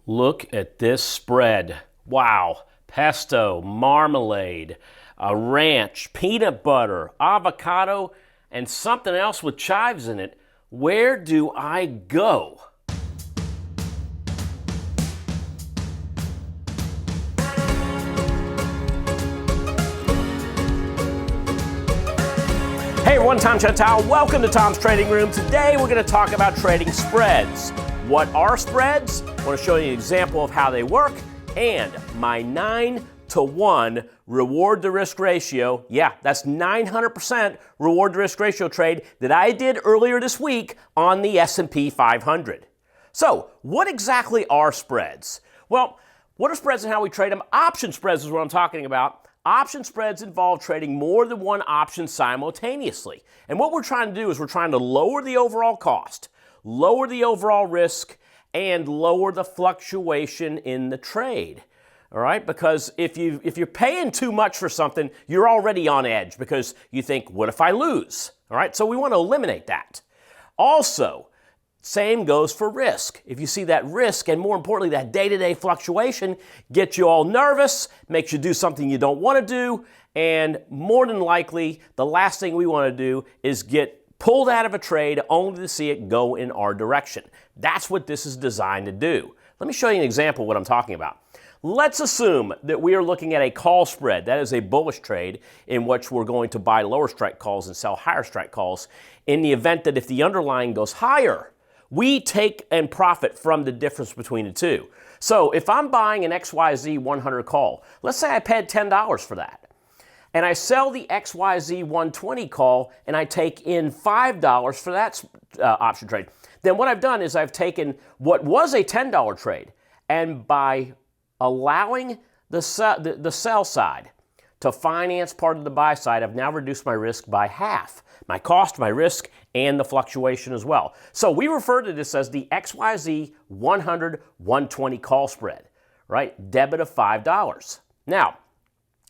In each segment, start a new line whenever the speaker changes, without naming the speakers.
Look at this spread. Wow. Pesto, marmalade, a ranch, peanut butter, avocado, and something else with chives in it. Where do I go? Hey everyone, Tom Gentile. Welcome to Tom's Trading Room. Today we're going to talk about trading spreads. What are spreads? I want to show you an example of how they work and my 9-to-1 reward to risk ratio. Yeah, that's 900% reward to risk ratio trade that I did earlier this week on the S&P 500. So, what exactly are spreads? Well, what are spreads and how we trade them? Option spreads is what I'm talking about. Option spreads involve trading more than one option simultaneously. And what we're trying to do is we're trying to lower the overall cost, lower the overall risk, and lower the fluctuation in the trade. All right? Because if you're paying too much for something, you're already on edge because you think, what if I lose? All right? So we want to eliminate that. Also, same goes for risk. If you see that risk, and more importantly, that day-to-day fluctuation, gets you all nervous, makes you do something you don't want to do, and more than likely, the last thing we want to do is get pulled out of a trade only to see it go in our direction. That's what this is designed to do. Let me show you an example of what I'm talking about. Let's assume that we are looking at a call spread. That is a bullish trade in which we're going to buy lower strike calls and sell higher strike calls in the event that if the underlying goes higher, we take and profit from the difference between the two. So if I'm buying an XYZ 100 call, let's say I paid $10 for that, and I sell the XYZ 120 call and I take in $5 for that option trade, then what I've done is I've taken what was a $10 trade, and by allowing the sell side to finance part of the buy side, I've now reduced my risk by half. My cost, my risk, and the fluctuation as well. So we refer to this as the XYZ 100-120 call spread, right? Debit of $5. Now,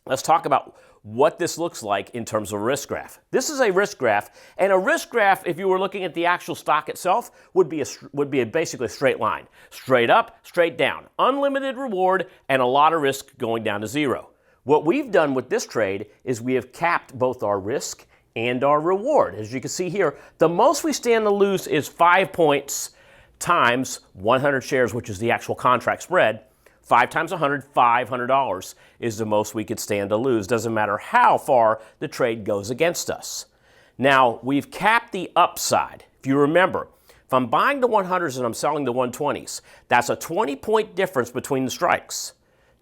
let's talk about what this looks like in terms of a risk graph. This is a risk graph, and a risk graph, if you were looking at the actual stock itself, would be basically a straight line. Straight up, straight down. Unlimited reward and a lot of risk going down to zero. What we've done with this trade is we have capped both our risk and our reward. As you can see here, the most we stand to lose is 5 points times 100 shares, which is the actual contract spread. 5 times 100, $500 is the most we could stand to lose. Doesn't matter how far the trade goes against us. Now, we've capped the upside. If you remember, if I'm buying the 100s and I'm selling the 120s, that's a 20-point difference between the strikes.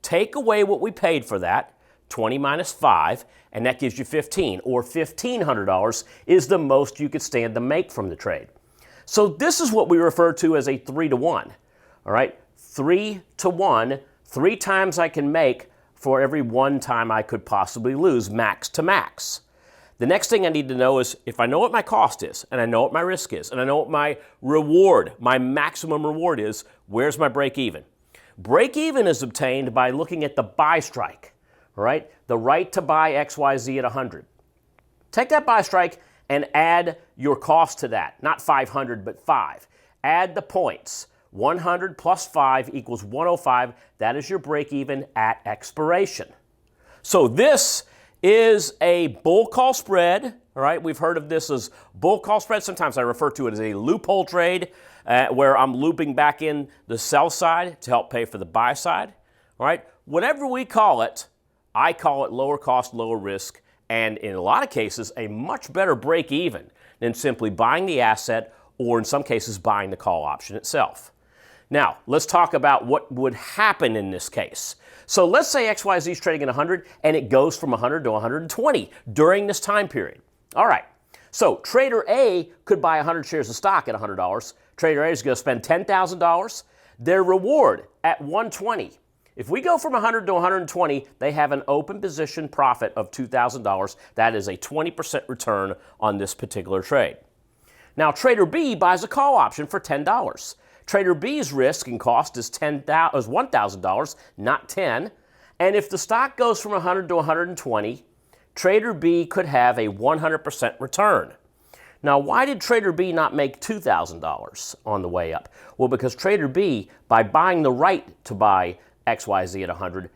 Take away what we paid for that, 20 minus 5, and that gives you 15, or $1,500 is the most you could stand to make from the trade. So this is what we refer to as a 3-to-1, all right? 3-to-1, 3 times I can make for every 1 time I could possibly lose, max to max. The next thing I need to know is if I know what my cost is, and I know what my risk is, and I know what my reward, my maximum reward is, where's my break even? Break even is obtained by looking at the buy strike. Right? The right to buy XYZ at 100. Take that buy strike and add your cost to that. Not 500, but 5. Add the points. 100 plus 5 equals 105. That is your break even at expiration. So this is a bull call spread. All right? We've heard of this as bull call spread. Sometimes I refer to it as a loophole trade where I'm looping back in the sell side to help pay for the buy side. All right? Whatever we call it, I call it lower cost, lower risk, and in a lot of cases, a much better break even than simply buying the asset or in some cases buying the call option itself. Now, let's talk about what would happen in this case. So let's say XYZ is trading at 100 and it goes from 100 to 120 during this time period. All right, so Trader A could buy 100 shares of stock at $100. Trader A is going to spend $10,000. Their reward at 120. If we go from 100 to 120, they have an open position profit of $2,000. That is a 20% return on this particular trade. Now, Trader B buys a call option for $10. Trader B's risk and cost is $1,000, not $10. And if the stock goes from 100 to 120, Trader B could have a 100% return. Now, why did Trader B not make $2,000 on the way up? Well, because Trader B, by buying the right to buy XYZ at 100,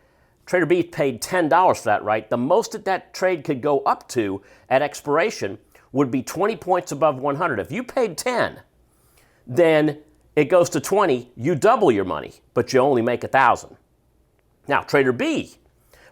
Trader B paid $10 for that right. The most that trade could go up to at expiration would be 20 points above 100. If you paid 10, then it goes to 20, you double your money, but you only make 1,000. Now, Trader B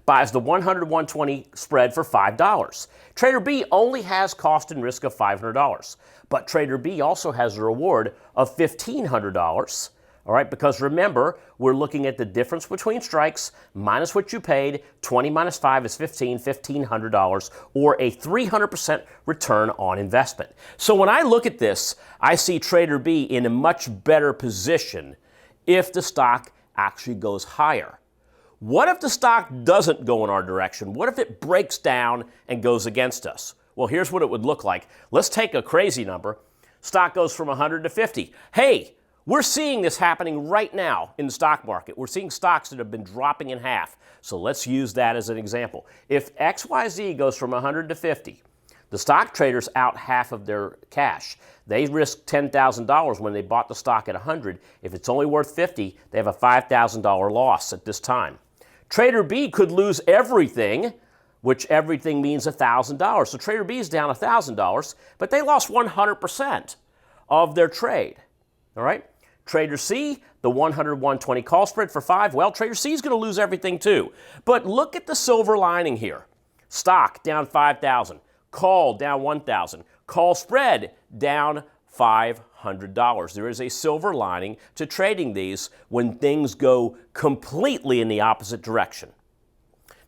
buys the 100-120 spread for $5. Trader B only has cost and risk of $500, but Trader B also has a reward of $1,500. All right, because remember, we're looking at the difference between strikes minus what you paid. 20 minus 5 is 15, $1,500, or a 300% return on investment. So when I look at this, I see Trader B in a much better position if the stock actually goes higher. What if the stock doesn't go in our direction? What if it breaks down and goes against us? Well, here's what it would look like. Let's take a crazy number. Stock goes from 100 to 50. Hey, we're seeing this happening right now in the stock market. We're seeing stocks that have been dropping in half. So let's use that as an example. If XYZ goes from 100 to 50, the stock traders out half of their cash. They risked $10,000 when they bought the stock at 100. If it's only worth 50, they have a $5,000 loss at this time. Trader B could lose everything, which everything means $1,000. So Trader B is down $1,000, but they lost 100% of their trade. All right? Trader C, the 100-120 call spread for 5. Well, Trader C is going to lose everything too. But look at the silver lining here. Stock down 5,000. Call down 1,000. Call spread down $500. There is a silver lining to trading these when things go completely in the opposite direction.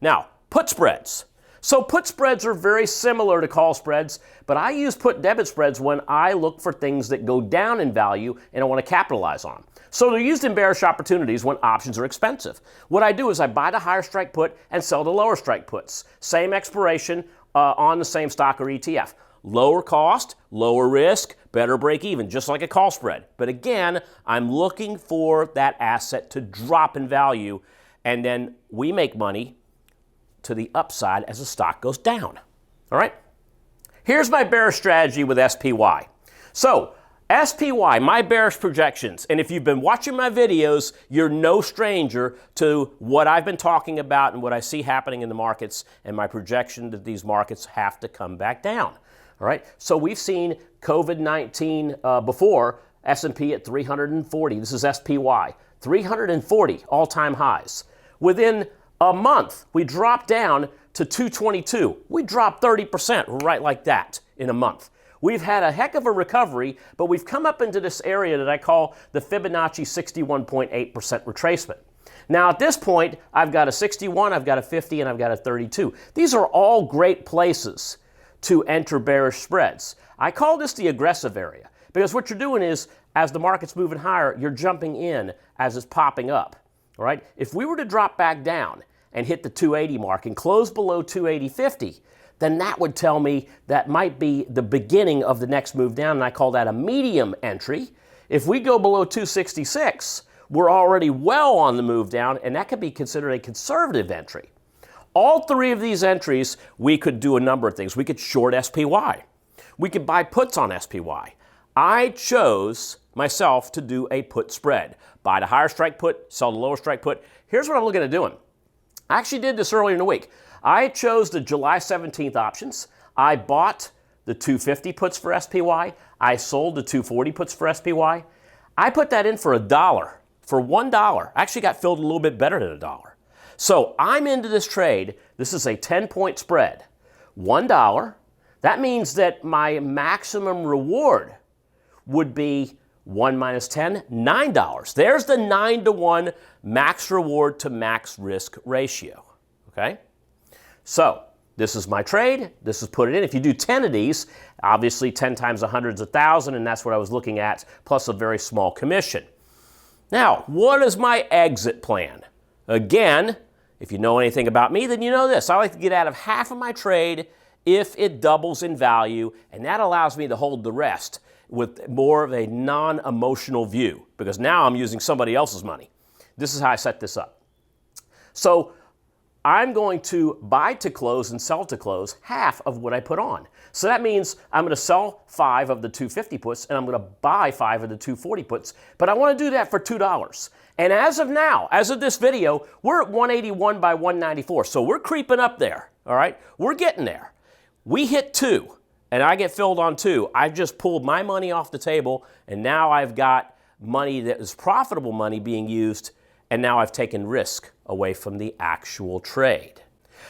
Now, put spreads. So put spreads are very similar to call spreads, but I use put debit spreads when I look for things that go down in value and I want to capitalize on. So they're used in bearish opportunities when options are expensive. What I do is I buy the higher strike put and sell the lower strike puts. Same expiration on the same stock or ETF. Lower cost, lower risk, better break even, just like a call spread. But again, I'm looking for that asset to drop in value, and then we make money to the upside as the stock goes down. All right? Here's my bearish strategy with SPY. So, SPY, my bearish projections, and if you've been watching my videos, you're no stranger to what I've been talking about and what I see happening in the markets and my projection that these markets have to come back down. All right? So we've seen COVID-19 before, S&P at 340. This is SPY. 340 all-time highs. Within a month, we dropped down to 222. We dropped 30% right like that in a month. We've had a heck of a recovery, but we've come up into this area that I call the Fibonacci 61.8% retracement. Now at this point, I've got a 61, I've got a 50, and I've got a 32. These are all great places to enter bearish spreads. I call this the aggressive area because what you're doing is, as the market's moving higher, you're jumping in as it's popping up. All right? If we were to drop back down and hit the 280 mark and close below 280.50, then that would tell me that might be the beginning of the next move down, and I call that a medium entry. If we go below 266, we're already well on the move down, and that could be considered a conservative entry. All three of these entries, we could do a number of things. We could short SPY. We could buy puts on SPY. I chose myself to do a put spread. Buy the higher strike put, sell the lower strike put. Here's what I'm looking at doing. I actually did this earlier in the week. I chose the July 17th options. I bought the 250 puts for SPY. I sold the 240 puts for SPY. I put that in for $1. For $1. I actually got filled a little bit better than $1. So I'm into this trade. This is a 10-point spread. $1. That means that my maximum reward would be 1 minus 10, $9. There's the 9-to-1 max reward to max risk ratio. Okay? So this is my trade. This is put it in. If you do 10 of these, obviously 10 times 100 is 1,000, and that's what I was looking at, plus a very small commission. Now, what is my exit plan? Again, if you know anything about me, then you know this. I like to get out of half of my trade if it doubles in value, and that allows me to hold the rest with more of a non-emotional view, because now I'm using somebody else's money. This is how I set this up. So I'm going to buy to close and sell to close half of what I put on. So that means I'm going to sell 5 of the 250 puts and I'm going to buy 5 of the 240 puts, but I want to do that for $2. And as of now, as of this video, we're at 181 by 194. So we're creeping up there, all right? We're getting there. We hit 2 and I get filled on 2. I've just pulled my money off the table and now I've got money that is profitable money being used, and now I've taken risk away from the actual trade.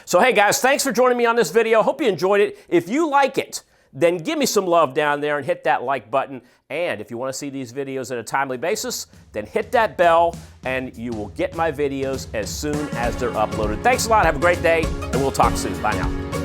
So hey guys, thanks for joining me on this video. Hope you enjoyed it. If you like it, then give me some love down there and hit that like button. And if you want to see these videos at a timely basis, then hit that bell and you will get my videos as soon as they're uploaded. Thanks a lot. Have a great day, and we'll talk soon. Bye now.